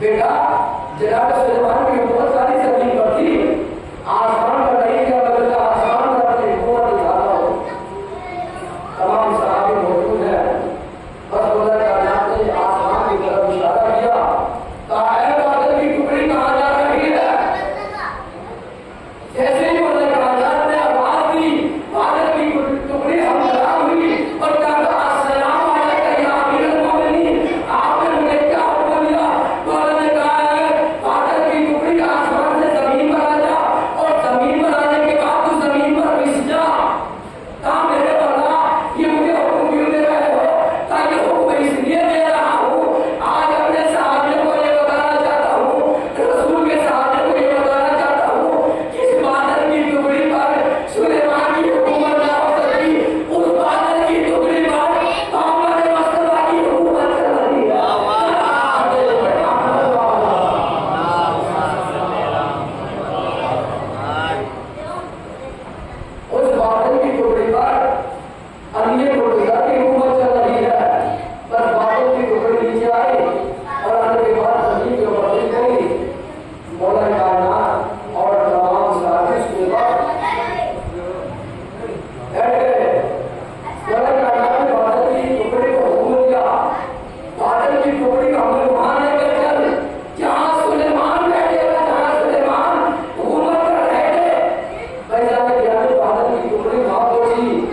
بیٹا جناب سلیمان کی حکومت ساری زمین پر تھی، آسمان پر نہیں کیا بلکہ آسمان پر اپنی حکومت دکھاتا ہو. تمام صحابی موجود ہیں. بس مولا کائنات نے آسمان کی طرف اشارہ کیا، کہا اے بادل کی ٹکڑی کہاں جا رہی ہے؟ جیسے ہی مولا کائنات نے آواز دی، بادل کی ٹکڑی ہمدار ہوئی اور کہا السلام علیکم یا امیر المومنین. آپ نے مجھے کیا حکم دیا؟ مولا نے کہا ہے بادل کی ٹکڑی آسمان سے زمین پر آ جا اور زمین پر آنے کے بعد تو زمین پر بچ جا. کہا میرے مولا یہ مجھے حکم کیوں دے رہے ہو؟ کہا یہ حکم اس لیے دے رہا ہوں، آج اپنے صحابہ کو یہ بتانا چاہتا ہوں، رسول کے صحابہ کو یہ بتانا چاہتا ہوں کہ اس بادل کی ٹکڑی پر سلیمان کی حکومت نہ ہو سکی، اس بادل کی ٹکڑی پر محمد مصطفیٰ کی حکومت چل رہی ہے. اس بادل کی ٹکڑی پر علی مرتضیٰ کی حکومت چل رہی ہے. بس بادل کی ٹکڑی نیچے آئی اور آنے کے بعد زمین کے اوپر گر گئی. مولا کائنات اور تمام صحابی اس کے بعد بیٹھ گئے. مولا کائنات نے بادل کی ٹکڑی کو حکم دیا، بادل کی ٹکڑی ہم نے وہاں لے کر چل جہاں سلیمان بیٹھے ہوئے، جہاں سلیمان حکومت کر رہے تھے. بھائی جانے کیا بادل کی ٹکڑی وہاں پہنچی.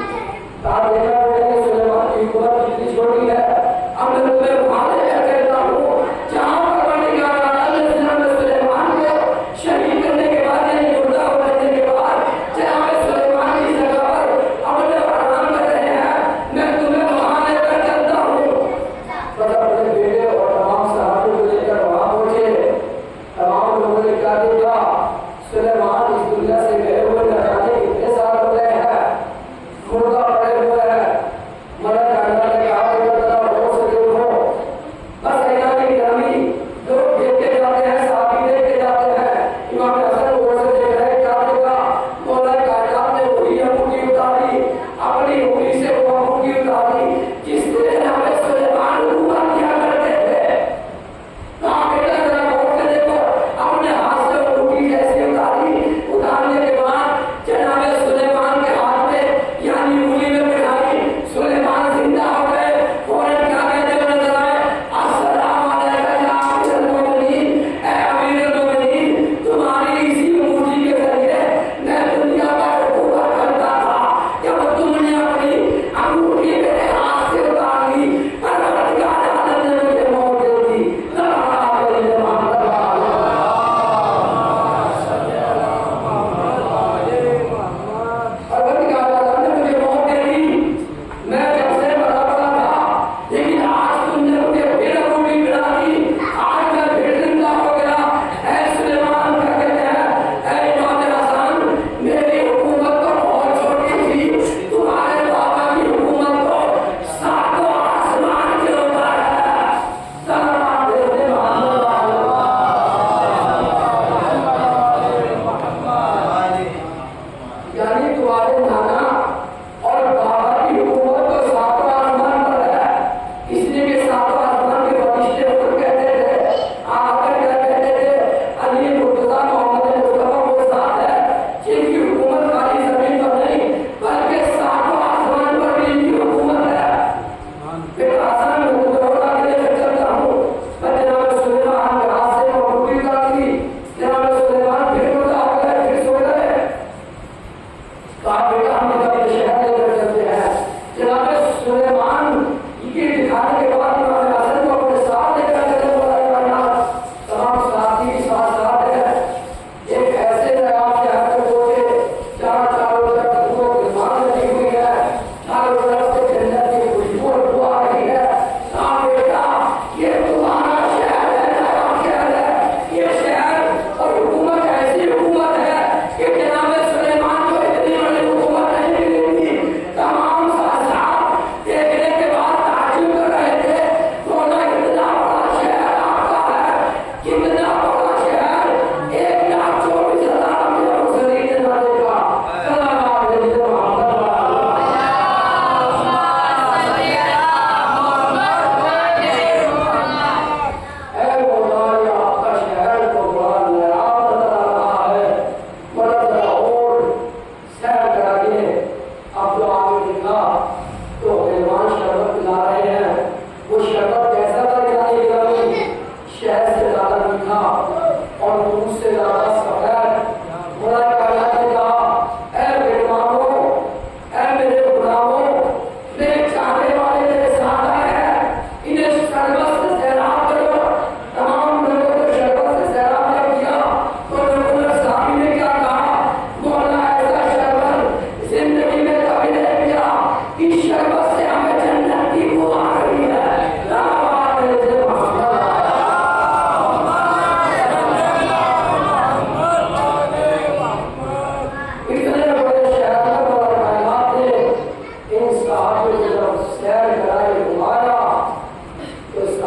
کہا دیکھا میں نے سلیمان کی حکومت کتنی چھوٹی ہے، اب میں تمہیں وہاں لے کر کہتا ہوں جہاں پروردگار عالم نے جناب سلیمان کو شہید کرنے کے بعد یعنی مردہ ہو جانے کے بعد جناب سلیمان کی جگہ پر اپنے آرام کر رہے ہیں، میں تمہیں وہاں لے کر چلتا ہوں. بس اپنے بیٹے اور تمام صحابہ کو لے کر وہاں پہنچے. تمام لوگوں نے کیا دیکھا؟ سلیمان اس دنیا سے گئے ہوئے نہ جانے کتنے سال ہو گئے ہیں، مردہ پڑے ہوئے ہیں. مولا کائنات نے کہا کہ بتا رو سے دور ہو. بس ایسا کی گرامی لوگ دیکھتے جاتے ہیں، صحابی دیکھتے جاتے ہیں. امام حسن غور سے دیکھ رہے کیا دیکھا؟ مولا کائنات نے وہی انگوٹھی اتاری، اپنی انگلی سے وہ انگوٹھی اتاری جس نے ہمیں سلیمان حکومت کیا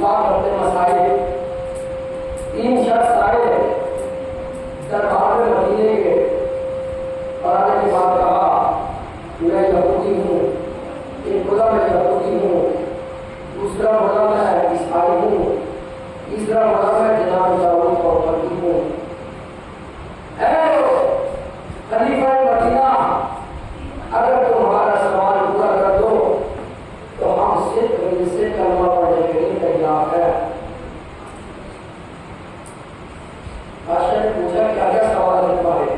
اتفاق کرتے مسائل. 3 شخص آئے دربار میں مدینے کے اور آنے کے بعد کہا میں یہودی ہوں, ایک بولا میں یہودی ہوں, دوسرا بولا میں عیسائی ہوں, تیسرا بولا میں جناب داؤد کا امتی ہوں. اے خلیفہ مدینہ, اگر تم ہمارا سوال پورا کر دو تو ہم صرف سے کلمہ پڑھنے کے لیے تیار ہیں. بادشاہ نے پوچھا کیا کیا سوال ہے تمہارے؟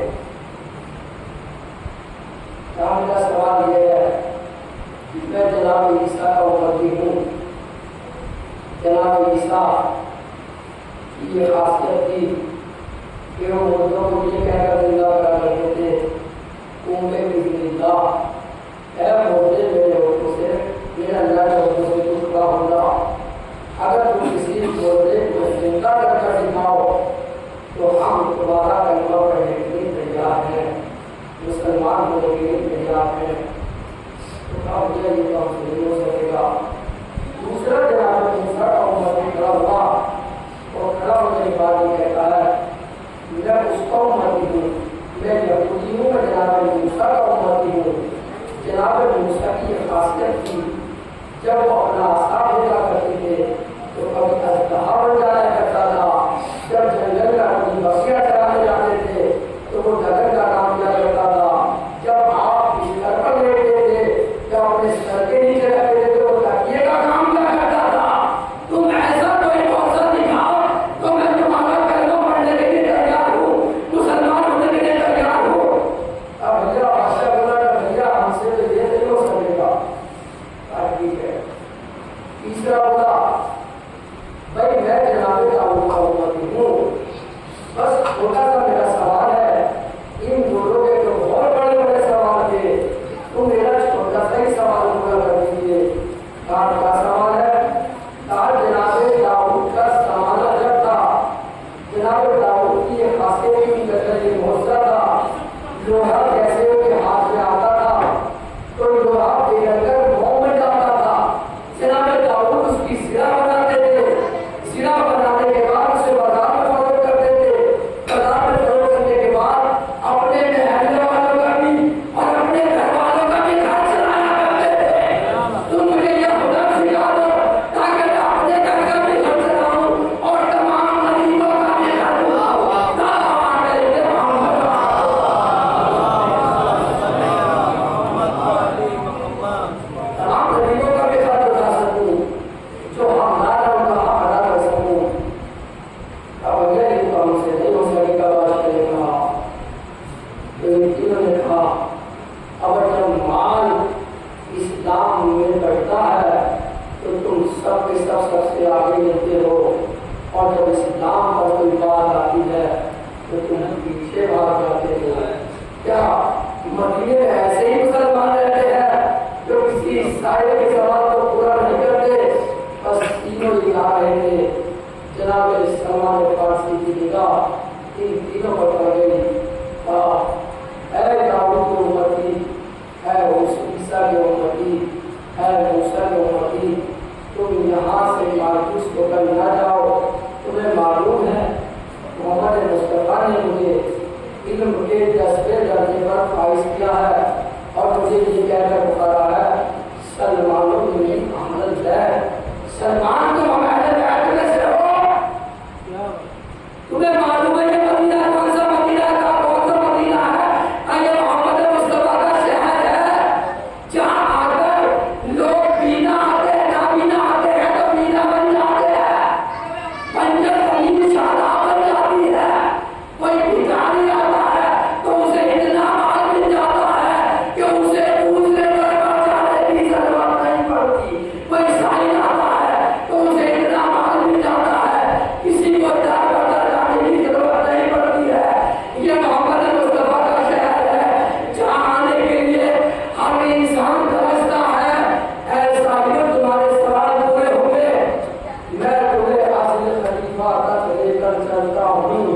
میرا سوال یہ ہے کہ میں جناب عیسیٰ کا امتی ہوں. جناب عیسیٰ کی یہ خاصیت تھی کہ وہ مردوں کو یہ کہہ کر زندہ کرا کرتے تھے اے مردے میرے ہوٹوں سے, میرے اللہ کے ہوٹوں سے تو خدا ہوگا. اگر تم کسی مردے کو زندہ کر کر دکھاؤ تو ہم تمہارا کلمہ پڑھنے کے لیے تیار ہیں, مسلمان ہونے کے لیے تیار ہیں. تو کہا مجھے یہ کام نہیں ہو سکے گا. دوسرا جناب موسیٰ کا امتی کھڑا ہوا اور کھڑا ہونے کے بعد یہ کہتا ہے میں اس کا امتی ہوں, میں یہودی ہوں, میں جناب موسیٰ کا امتی ہوں. جناب موسیٰ کی یہ خاصیت تھی جب وہ اپنا عصا بھیجا کرتے تھے تو کبھی اژدہا بن جایا کرتا تھا. جب جنگل کا کوئی بکریاں چرانے جاتے تھے تو وہ ڈگر کا کام کیا کرتا تھا. جب آپ بستر پر لیٹتے تھے, جب اپنے سر کے نیچے رکھتے تھے تو وہ تکیے کا کام کیا کرتا تھا. تم ایسا کوئی موضوع دکھاؤ تو میں تمہارا کلمہ پڑھنے کے لیے تیار ہوں, مسلمان ہونے کے لیے تیار ہوں. اب بھیا بادشاہ بولا کہ بھیا ہم سے تو یہ نہیں ہو سکے گا. ٹھیک ہے. تیسرا بولا بھائی میں جناب داؤد کا امتی ہوں, بس چھوٹا سا میرا سوال ہے. ان دونوں کے تو بہت بڑے بڑے سوال تھے, تو میرا چھوٹا سا ہی سوال پورا کر دیجیے. کہا کیا سوال ہے؟ کہا جناب داؤد کا زمانہ جب تھا, جناب داؤد کی یہ خاصیت کی وجہ یہ معجزہ تھا, لوہا جیسے ان کے ہاتھ میں آتا تھا تو لوہا پگھل کر منہ میں جاتا تھا. جناب داؤد اس کی سرا بناتے تھے, سرا بنانے کے بعد اسے بازار میں فروخت کرتے تھے. بازار میں فروخت کرنے کے بعد اپنے محل والوں کا بھی اور اپنے گھر والوں کا بھی گھر چلایا کرتے تھے. تم مجھے یہ ہنر سکھا دو تاکہ میں اپنے گھر کا بھی گھر چلاؤں اور تمام غریبوں کا بھی گھر چلاؤں. تمام غریبوں کا بھی گھر چلا سکوں, جو حقدار ہے ان کا حق ادا کر سکوں. اب یہ کام سے نہیں ہو سکے گا. بادشاہ نے کہا تو ان تینوں نے کہا اب جب مال اسلام میں بڑھتا ہے تو تم سب کے سب سے آگے ملتے ہو, اور جب اسلام پر کوئی بات آتی ہے تو تم پیچھے بھاگ جاتے ہو. کیا مدینے میں ایسے ہی مسلمان رہتے ہیں جو کسی عیسائی کے سوال کو پورا نہیں کرتے؟ بس تینوں ہی آ رہے تھے. جناب سلمان فارسی کی نگاہ ان تینوں پر پڑ گئی. اے داؤد کے امتی, اے عیسیٰ کے امتی, اے موسیٰ کے امتی, تم یہاں سے مایوس ہو کر نہ جاؤ. تمہیں معلوم ہے محمد مصطفیٰ نے مجھے علم کے 10ویں درجے پر فائز کیا ہے اور مجھے یہ کہہ کر پکارا ہے سلمان بن احمد زید. سلمان تم ہمارے بیت میں سے ہو. تمہیں معلوم ہے یہ مدینہ کون سا مدینہ کا کون سا مدینہ ہے؟ یہ محمد مصطفیٰ کا شہر ہے جہاں آ کر لوگ بینا آتے ہیں, نابینا آتے ہیں تو بینا بن جاتے ہیں, بنجر زمین شاداب بن جاتی ہے. کوئی بھکاری آتا ہے تو اسے اتنا مال مل جاتا ہے کہ اسے دوسرے گھر پر جانے کی ضرورت نہیں پڑتی. کوئی عیسائی آتا ہے تو اسے اتنا مال مل جاتا ہے کسی کو در پر در جانے کی ضرورت نہیں پڑتی ہے. یہ محمد مصطفیٰ کا شہر ہے جہاں آنے کے لیے ہر انسان ترستا ہے. اے سائیوں, تمہارے سوال پورے ہوں گے. میں تمہیں اصل خلیفہ تک لے کر چلتا ہوں.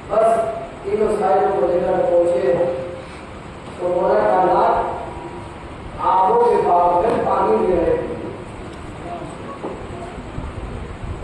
بس تینوں سائیوں کو لے کر پہنچے تو مولا کائنات آبوں کے باغ میں پانی دے رہے تھے.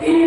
3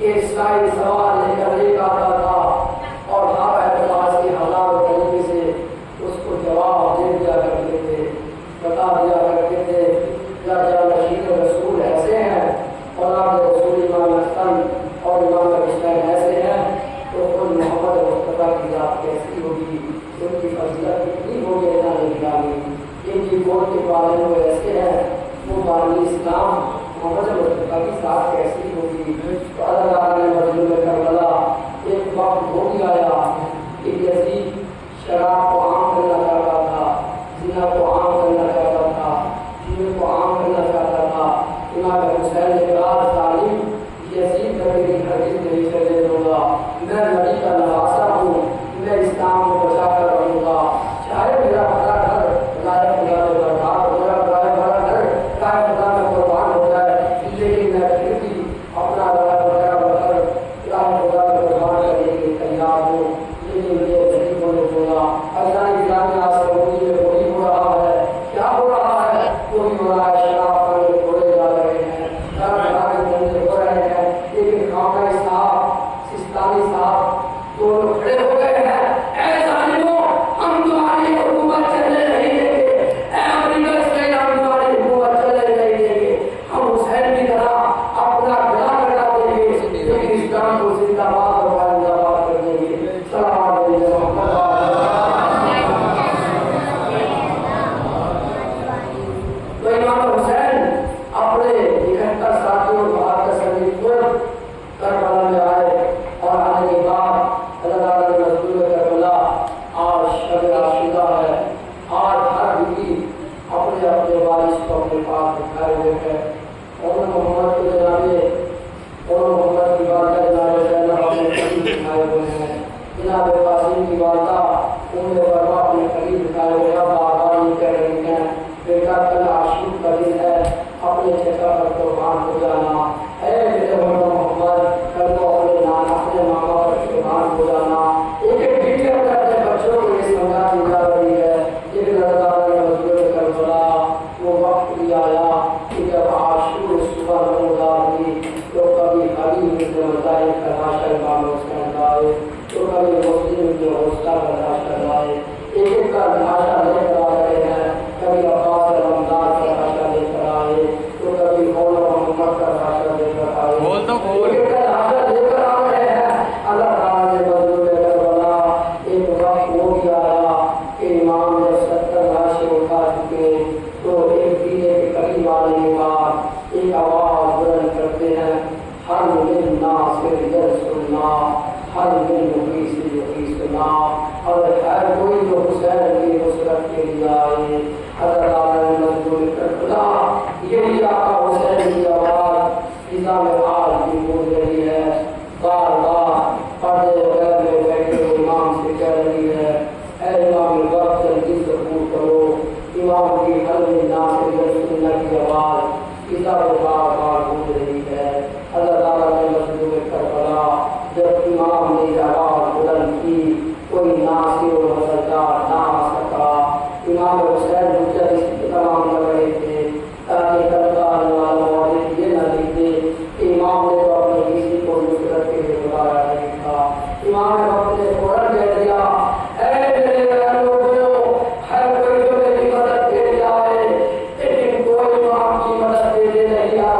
ایک سائے سوال لے کر ایک آتا تھا اور آپ اعتراض کے حالات طریقے سے اس کو جواب دے دیا کرتے تھے، بتا دیا کرتے تھے کیا کیا نشید رسول ایسے ہیں اور آپ رسول امام حسن اور امام حسین ایسے ہیں تو خود محمد مصطفیٰ کی ذات کیسی ہوگی، ان کی فضیلت کتنی ہوگی اللہ نے گرامی، ان کی گود کے بارے میں ایسے ہیں وہ بانی اسلام محمد مصطفیٰ کی ذات کیسی ہوگی۔ تو اللہ تعالیٰ نے مظلوم کربلا ایک وقت ہو بھی آیا کہ یزید شراب کو عام کرنا چاہتا تھا، زنا کو عام کرنا چاہتا تھا، جنوں کو عام کرنا چاہتا تھا۔ امام حسین نے کہا ظالم یزید کا میری ہرگز نہیں چلنے دوں گا، میں نبی کا نواسا ہوں، میں اسلام کو بچا کر رہوں گا، چاہے میرا بڑا گھر رائے خدا میں برباد ہو جائے، بڑا گھر رائے خدا میں قربان ہو جائے، لیکن میں پھر بھی اپنا رائے خدا میں قربان کرنے کے تیار ہوں، لیکن مجھے نہیں ہونے دوں گا۔ اللہ اسلامی آسمانی میں وہی ہو رہا ہے، کیا ہو رہا ہے؟ وہی ہو رہا ہے، شراب پر چھوڑے جا رہے ہیں، ہو رہے ہیں، لیکن خامنہ صاحب سستانی صاحب دونوں کھڑے ہو گئے ہیں، اے ظالموں ہم تمہاری حکومت چلنے نہیں دیں گے، اے امریکہ اسرائیل ہم تمہاری حکومت چلنے نہیں دیں گے، ہم حسین کی طرح اپنا گلا کٹا دیں گے، لیکن اسلام کو زندہ باد اور زندہ باد کر دیں گے۔ سلام علیکم محمد۔ تو امام حسین اپنے 71 ساتھیوں کو بہادر سمیت کربلا میں آئے اور آنے کے بعد اللہ تعالیٰ نے مظلوم کربلا آج شب عاشورہ ہے، آج ہر بیوی اپنے اپنے وارث کو اپنے پاس اٹھائے ہوئے ہے، اور محمد کے جنابے اور محمد کی والدہ جناب زینب اپنے قریب اٹھائے ہوئے ہیں، جناب قاسم کی والدہ فرما اپنے قریب اٹھائے ہوئے ہیں، بار بار یہ کہہ رہی ہیں بیٹا کل عاشور کا دن ہے، اپنے چچا پر قربان ہو جانا، اے میرے محمد کل کو اپنے نانا اپنے ماما پر قربان ہو جانا۔ ایک ایک بیٹی اپنے اپنے بچوں کو یہ سمجھا دی جا رہی ہے، لیکن اللہ تعالیٰ نے مظلوم کربلا وہ وقت بھی آیا کہ جب عاشور صبح رمضان ہوئی تو کبھی حبیب بن مطالب کا ناشر امام حسین لائے، تو کبھی مسلم بن حسین کا ناشر لائے، ایک ایک کا ناشر لے کر آ رہے ہیں، کبھی عباس رمضان کا ناشر لے کر آئے، تو کبھی مولا محمد کا ناشر لے کر آئے، ایک ایک کا ناشر لے کر آ رہے ہیں۔ اللہ تعالیٰ نے مظلوم کربلا ایک وقت وہ بھی آیا کہ امام جب 70 لاشیں اٹھا چکے تو ایک دینے کے قریب آنے کے بعد ایک آواز بلند کرتے ہیں، ہر دن ناصر یرسلنا، ہر دن مخیص یخیصنا، اور ہر کوئی جو حسین کی نصرت کے لیے آئے۔ اللہ تعالیٰ نے مظلوم کربلا یہی آقا حسین کی آواز فضا میں آج بھی گونج رہی ہے، بار بار پردے غیر میں بیٹھے ہوئے امام سے کہہ رہی ہے، اے امام الوقت جلدی ظہور کرو۔ امام کی ہر ناصر یرسلنا کی آواز فضا میں بار بار گونج رہی ہے۔ اللہ تعالیٰ نے مظلوم کربلا جب امام نے یہ آواز بلند کی کوئی ناصر و مددگار نہ آ سکا، امام حسین حجت اس کی تمام لگ رہے تھے تاکہ کربلا آنے والا مورد یہ نہ لکھے کہ امام نے تو اپنے کسی کو نصرت کے لیے بلایا نہیں تھا۔ امام نے وقت نے فوراً کہہ دیا، اے میرے غیر لوگوں، ہر کوئی جو میری مدد کے لیے آئے لیکن کوئی امام کی مدد کے لیے نہیں آ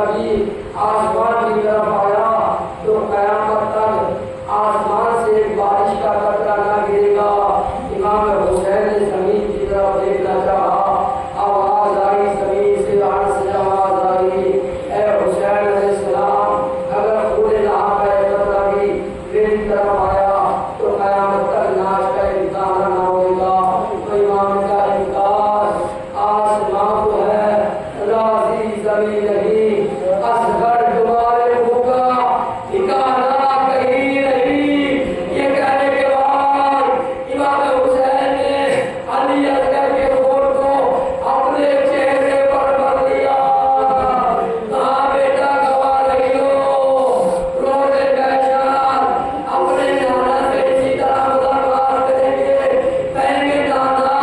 کبھی آسمان کی طرف آیا تو قیامت تک آسمان سے بارش کا قطرہ نہ گرے گا۔ امام حسین نے زمین کی طرف دیکھنا چاہا، آواز آئی زمین سے، عرش سے آواز آئی، اے حسین علیہ السلام، اگر خون لہا کا ایک قطرہ بھی میری طرف آیا تو قیامت تک ناش کا امکان نہ ہوگا۔ تو امام کا انکار، آسمان تو ہے راضی زمین نہیں، اصغر تمہارے ہوگا ٹھکانہ کہیں نہیں۔ یہ کہنے کے بعد امام حسین نے علی اصغر کے فوٹو اپنے چہرے پر بر لیا۔ کہا بیٹا گوا رہی ہو، روزے بہشت اپنے نانا سے اسی طرح ملاقات کریں گے، کہیں گے نانا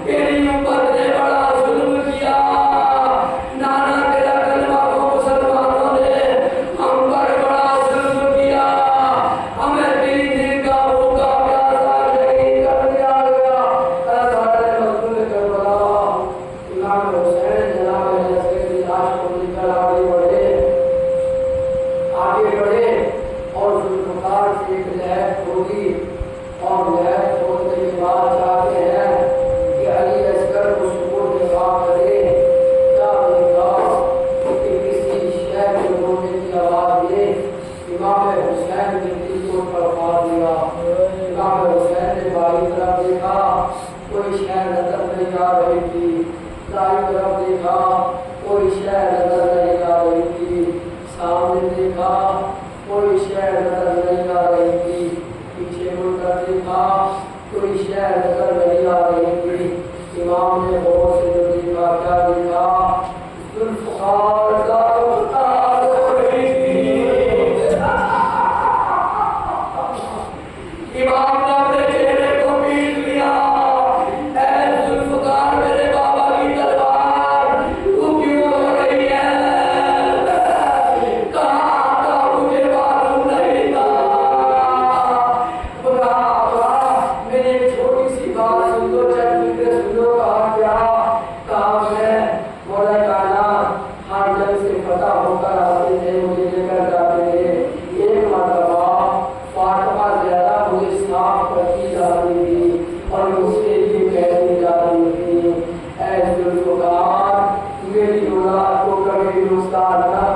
تیری امت نے بڑا ظلم کیا، نانا تیرا کلمہ کو مسلمانوں نے ہم پر بڑا ظلم کیا، ہمیں تیری دل کا بھوکا پیاسا شہید کر دیا گیا۔ اللہ تعالیٰ نے مظلوم کربلا امام حسین جناب علیہ السلام کی لاش کو لے کر آگے بڑھے اور ذوالفقار سے ایک لہر کھودی، اور لہر کھودنے کے بعد چاہتے ہیں کہ علی اصغر کو سپرد دفاع کرے۔ کیا دیکھا کہ کسی شہر کے رونے کی آواز نے امام حسین کے دل کو تڑپا دیا۔ امام حسین نے بائیں طرف دیکھا، کوئی شہر نظر نہیں آ رہی تھی، دائیں طرف دیکھا، کوئی شہر نظر نہیں آ رہی تھی، سامنے دیکھا، کوئی شہر نظر نہیں آ رہی تھی، پیچھے مڑ کر دیکھا، کوئی شہر نظر نہیں آ رہی تھی۔ امام نے غور سے جو دیکھا، کیا دیکھا؟ ذوالفقار ذوالفقار ہو رہی تھی۔ امام نے اپنے چہرے کو پیٹ لیا، اے ذوالفقار میرے بابا کی تلوار، تو کیوں رو رہی ہے؟ کہا آقا مجھے معلوم نہیں تھا۔ خدا آقا میری ایک چھوٹی سی بات سن دو، چند فکر سن دو۔ کہا کیا؟ کہا میں مولا کائنات ہر جنگ سے فتح ہو کر آتے تھے، مجھے لے کر جاتے تھے، ایک مرتبہ فاطمہ زہرا مجھے صاف کرتی جا رہی تھی اور اس کے لیے کہتی جا رہی تھی، اے ذوالفقار میری اولاد کو کبھی بھی استاد نہ